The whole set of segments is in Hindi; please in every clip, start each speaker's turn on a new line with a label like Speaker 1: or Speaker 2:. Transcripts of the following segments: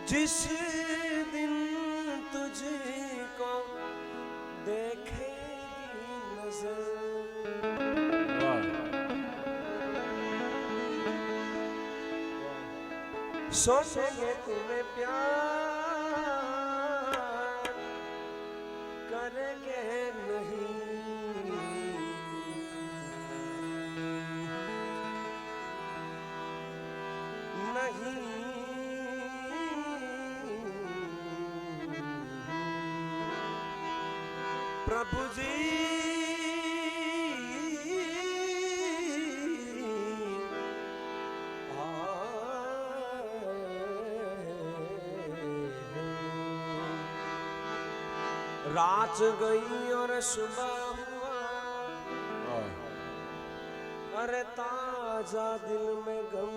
Speaker 1: जिस दिन तुझको देखेगी नजर सोचेंगे तुम्हें प्यार करेंगे नहीं नहीं प्रभु जी रात गई और सुबह हुआ अरे ताजा दिल में गम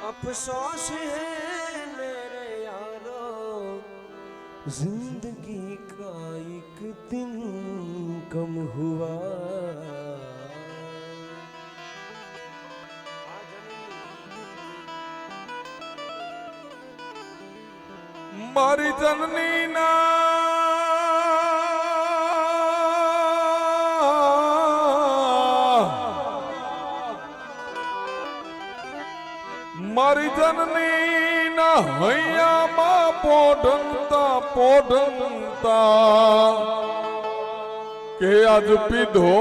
Speaker 1: अफसोस है मेरे यारो जिंदगी का एक दिन कम हुआ
Speaker 2: मारी जननी ना मारी जननी ना हैया मा पोढ़ता के आज पीधो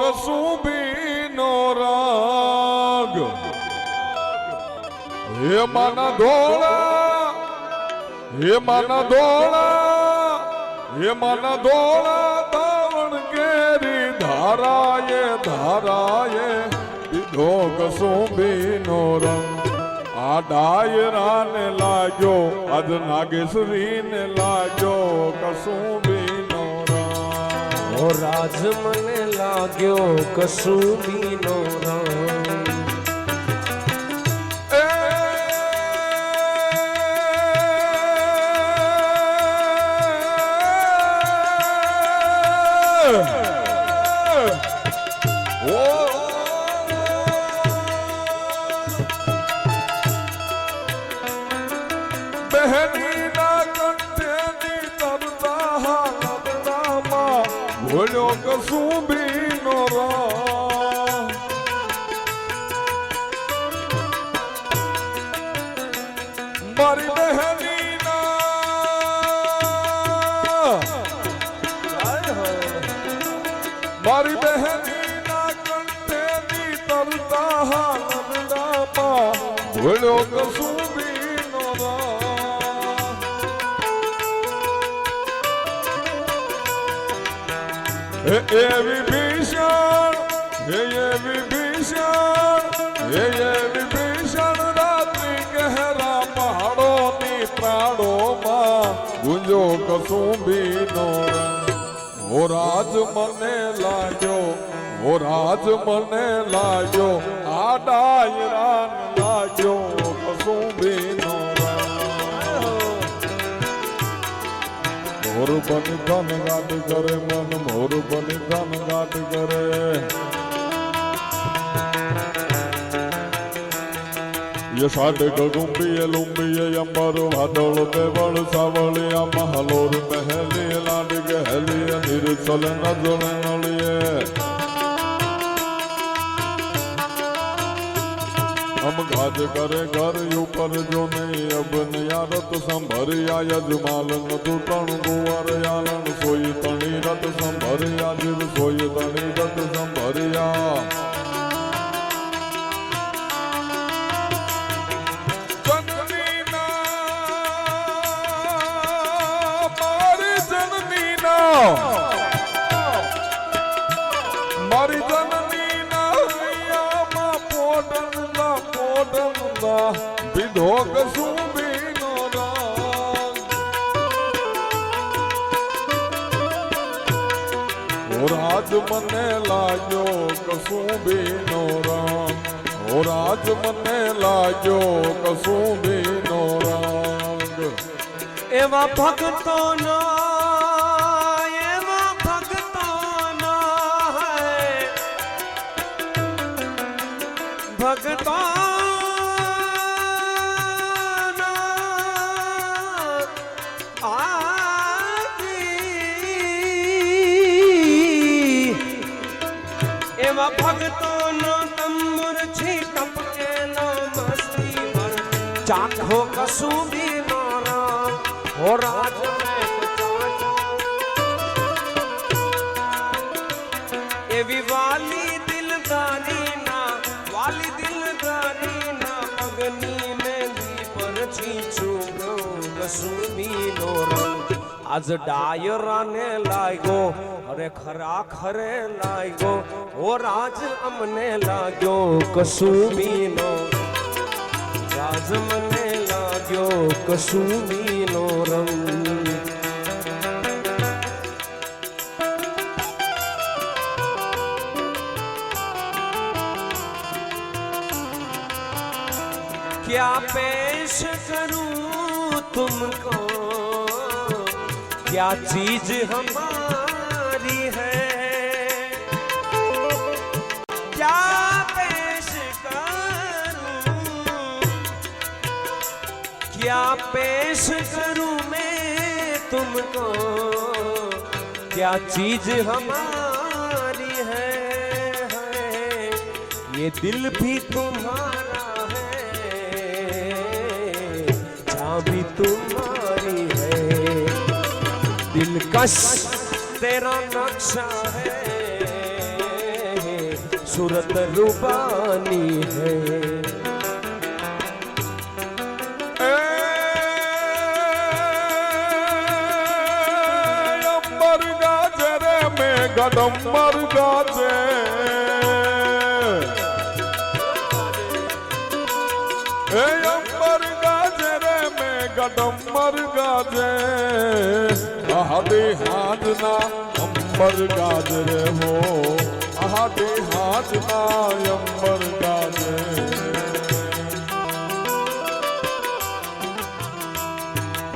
Speaker 2: कसुबी नो राग हे माना धोला हे माना धोला दावण केरी धाराए पीधो कसुबी नो रंग आ डायरा ने लागो अज नागेश्वरी ने लागो कसुबी नो रंग
Speaker 1: ओ राज मने लाग्यो कसुबी नो रंग
Speaker 2: बोलो कसुबी नो रंग मारी बहनी ना मारी बहनी ना कंठे नी तरता हालदा पा बोलो कसुबी नो रंग ये विभीषण रात्रि गहरा पहाड़ों नी प्राणों मां गुंजो कसुबी नो रंग ओ राज मने लाग्यो आ डायरा लाग्यो कसुबी नो मोर बनी धन गाट करे मन मोर बनी धन गाट करे ये साढ़े गुम्बिये लुम्बिये अंबर भादल देवल सावलिया महलोर महली लाड गहलिया निर्सल नजर नलिए हम गाज करे घर ऊपर जो नहीं अब नियारत संभरिया यजमालन दूतण गुवर यालन सोई तणी रत संभरिया जिर सोई तणी रत संभरिया जननी ना मारी जननी ना मारी जननी ना हैया मा पोढ़ता विधो कसुबी नो रंग ओ राज मने लाग्यो कसुबी नो रंग ओ राज मने लाग्यो कसुबी नो रंग
Speaker 1: एवा भक्तों नो भगतों એવા ભક્તોનો તંબુર છી ટપકે નો મસ્તી ભર ચાખો કસુંબી નો રામ હો રાજ એવી વાલી દિલદારી ના પગની મેંદી પર છીછું કસુંબી નો રંગ આજ ડાયરાને લાગ્યો અરે ખરા ખરે લાગ્યો ઓ રાજ અમને લાગ્યો કસુંબીનો રાજ મને લાગ્યો કસુંબીનો રંગ क्या पेश करूं तुमको क्या चीज हमारी है क्या पेश करूं क्या पेश करूं मैं तुमको क्या चीज हमारी है ये दिल भी तुम्हारा है चाबी तुम्हारी है दिलकश तेरा नक्शा है सूरत रूबानी है
Speaker 2: अंबर गाजे रे में गदम्बर गाजे अंबर गाजे रे में गदम्बर गाजे आदे हाथ ना अंबर गाज रे हो आदे हाथ ना अंबर गाजे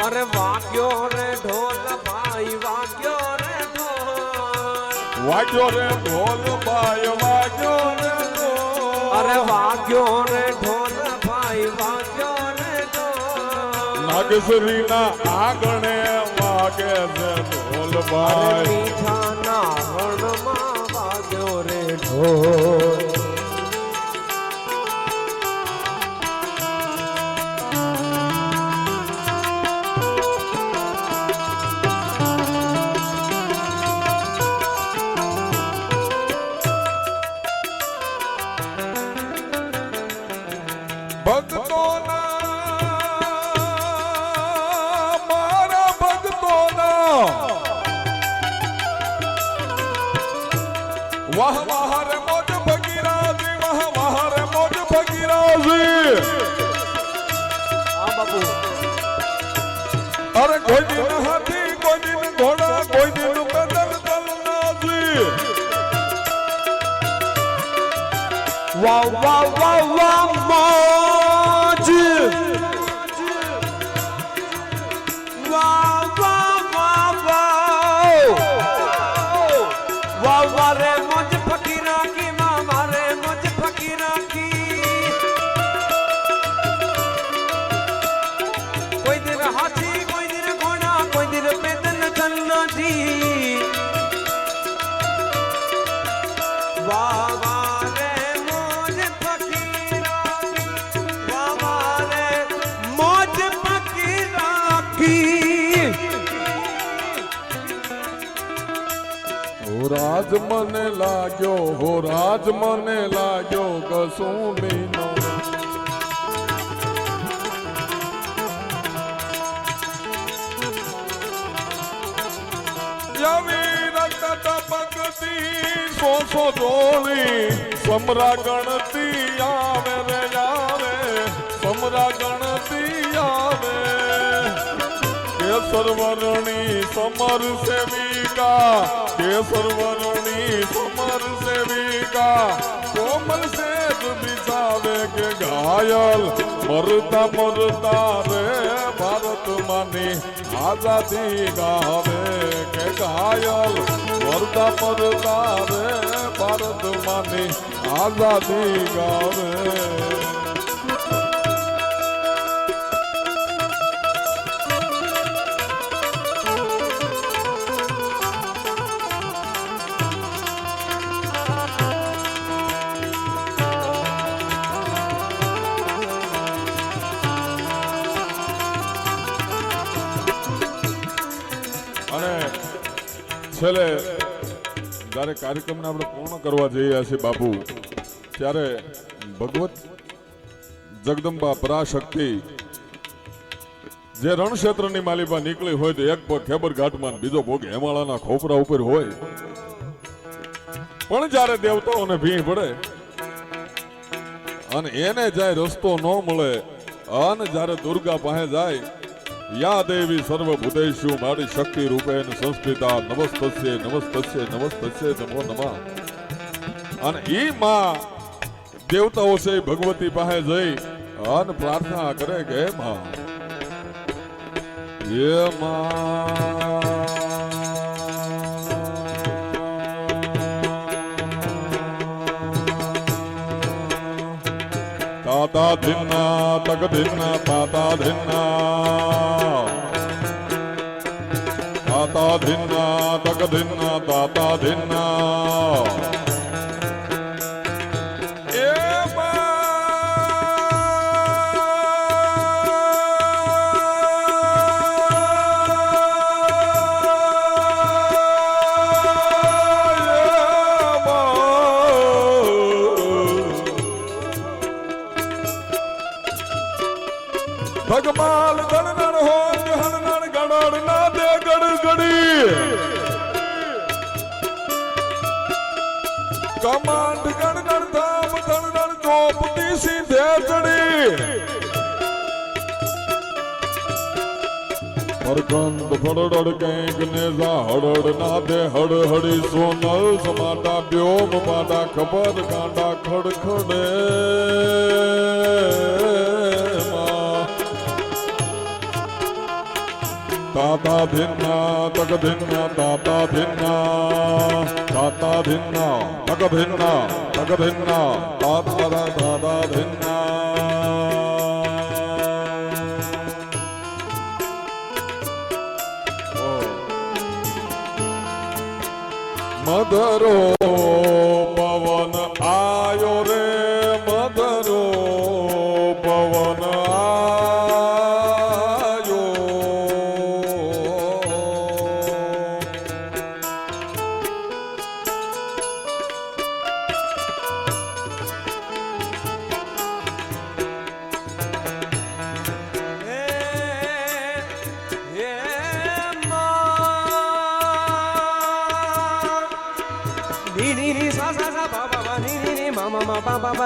Speaker 1: अरे वाग्यो रे ढोल भाई वाग्यो रे ढोल
Speaker 2: वाग्यो रे ढोल भाई वाग्यो रे ढोल
Speaker 1: अरे वाग्यो रे ढोल भाई वाग्यो रे ढोल
Speaker 2: नागेश्वरी ना आंगणे वागे रे ढोल भाई
Speaker 1: मीठा नाहण मां वाग्यो रे ढोल
Speaker 2: भक्तों ना मारा भक्तों ना वाह वाह रे मौज भगीराजी वाह वाह रे मौज भगीराजी
Speaker 1: बाबू
Speaker 2: अरे कोई दिन हाथी कोई दिन घोड़ा कोई दिन पैदल चलना जी
Speaker 1: वाह वाह वाह वाह मौज वाह वाह वाह वाह वाह रे मौज फकीरा की वाह रे मौज फकीरा की कोई दिन हाथी कोई दिन घोड़ा कोई दिन पैदल चलना जी वाह वाह रे मौज फकीरा की वाह वाह रे मौज फकीरा की
Speaker 2: हो राज मने लाग्यो हो राज मने लाग्यो कसुंबीनो યવીરત ટપકતી સોસો જોડી સમરા ગણતી આવે રે આવે સમરા ગણતી આવે केसर वर्णी समर सेविका केसर वर्णी समर सेविका कोमल से बिछावे के घायल मरता मरता रे भारत मानी आजादी गावे के घायल मरता मरता रे भारत मानी આઝાદી ગાવે અને છેલ્લે જ્યારે કાર્યક્રમને આપણે પૂર્ણ કરવા જઈ રહ્યા છીએ બાપુ ત્યારે ભગવત જગદંબા પરાશક્તિ જે રણક્ષેત્રની માલિપા નીકળી હોય તો એક પગ ખેબર ઘાટમાં બીજો પગ હેમાળાના ખોપરા ઉપર હોય પણ જ્યારે દેવતાઓને ભીણ પડે અને એને જાય રસ્તો ન મળે અને જ્યારે દુર્ગા પાસે જાય યા દેવી સર્વભૂતેષુ મારી શક્તિ રૂપેણ સંસ્થિતા નમસ્તસ્ય નમસ્તસ્ય નમસ્તસ્ય નમો નમઃ અને ઈ માં દેવતાઓ છે ભગવતી પાસે જઈ અને પ્રાર્થના કરે કે માં ये ताता धिन्ना तक धिन्ना ताता धिन्ना ताता धिन्ना तक धिन्ना ताता धिन्ना भगमाल गणनर हो हननर गणर ना दे गड़ गड़ी कमांड गणनर धाम गणनर चौपती सीधे चढ़ी परखंड फड़ड़ कैंक नेजा हड़ड़ ना दे हड़ हड़ी सोनल समाटा ब्योम पाटा खबर कांडा खड़ खड़े ताता धिन्ना तक धिन्ना ताता धिन्ना ताता धिन्ना तक धिन्ना तक धिन्ना ताता ताता धिन्ना मधुरो पवन आयो रे मधुरो पवन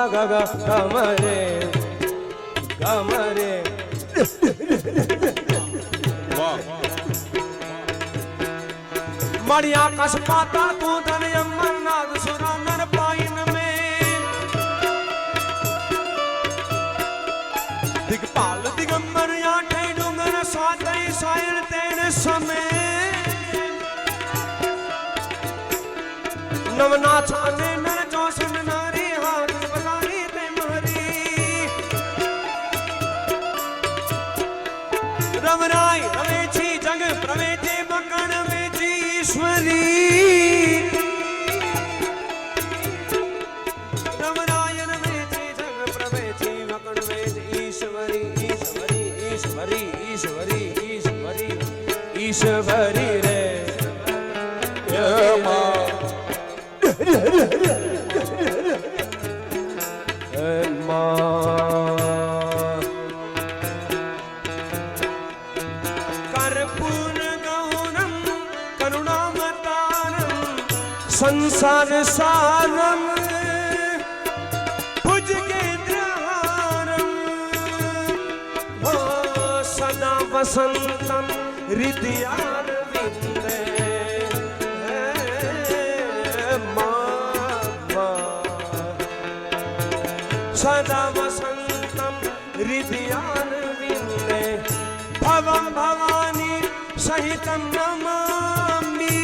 Speaker 1: Gaga gamare gamare मणि आकाश पाताल कूदन अमरनाथ सुरानर पाइन में दिगपाल दिगंबर आठे डूंगर सातई सायल तेन समय नवनाथ अने नर जोसन नारी हाथ बजारी ते मारी रवराय रवेची जग प्रवेचे मकण वेची ईश्वरी रवराय रवेची जग प्रवेची मकण वेची ईश्वरी ईश्वरी ईश्वरी ईश्वरी ईश्वरी ईश्वरी रे ये मां कर्पूर गौरम करुणावतारम संसार सारम भुजगेन्द्रहारम सदा वसंतम हृदयारविंदे सदा वसंतम हृदयारविंदे भवं भवानी सहितं नमामि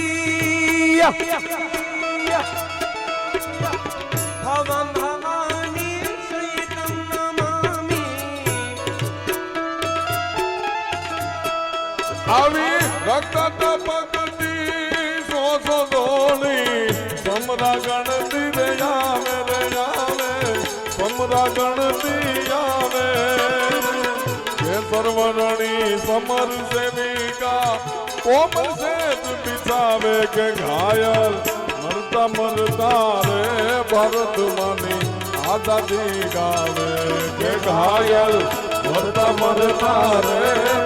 Speaker 1: भवं
Speaker 2: સમરા ગણતી આવે કે સર્વરણી સમર સેવિકા કોમલ સેત બિછાવે કે ઘાયલ મરતા મરતા રે ભરત માની આઝાદી ગાવે કે ઘાયલ મરતા મરતા રે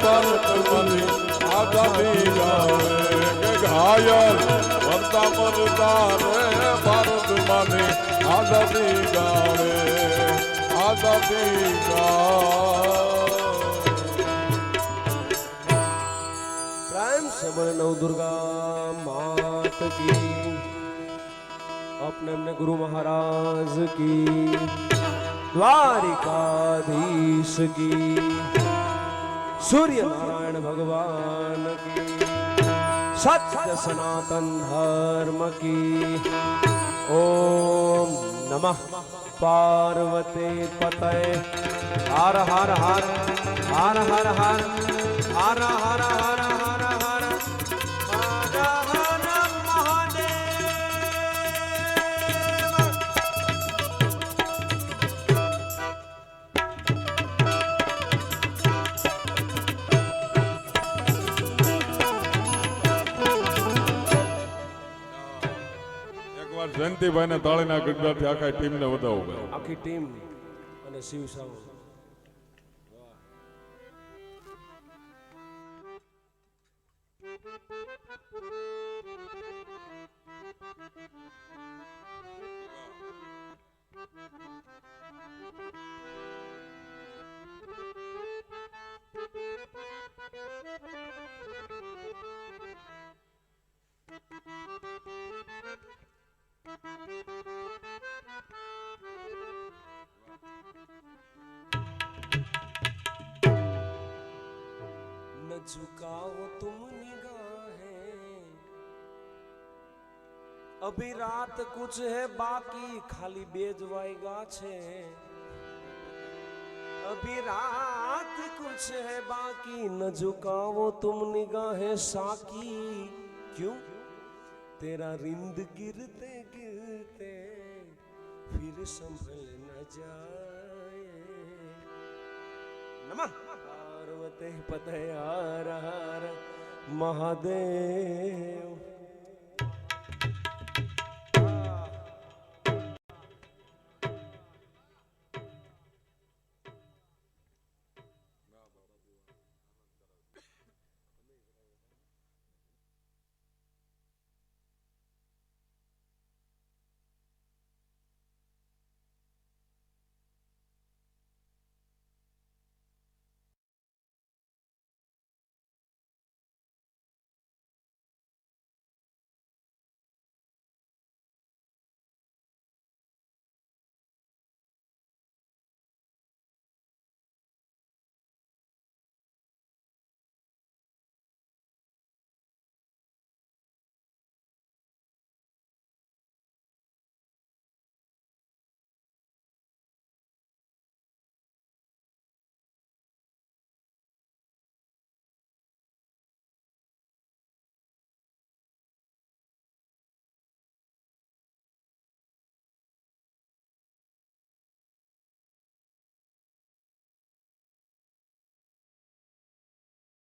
Speaker 2: ભરત માની આઝાદી ગાવે કે ઘાયલ મરતા મરતા રે ભારત માની આઝાદી ગાવે આઝાદી
Speaker 1: પ્રેમ से बोले नव दुर्गा मात की, अपने अपने गुरु महाराज की, द्वारिकाधीश की, सूर्य नारायण भगवान की, सत्य सनातन धर्म की। ओम नमः पार्वती पतये। हर हर हर हर हर हर हर हर हर हर हर
Speaker 2: જયંતિભાઈ ને તાળીના ગગડાથી આખા ટીમને વધાવો.
Speaker 1: આખી ટીમ અને શિવ સાવ न झुकाओ तुम निगाहें, अभी रात कुछ है बाकी, खाली बेजवाएगा छे। अभी रात कुछ है बाकी, न झुकाओ तुम निगाहें साकी, क्यों तेरा रिंद गिरते गिरते फिर संभल न जाए। नमः पार्वती पतये हर हर महादेव।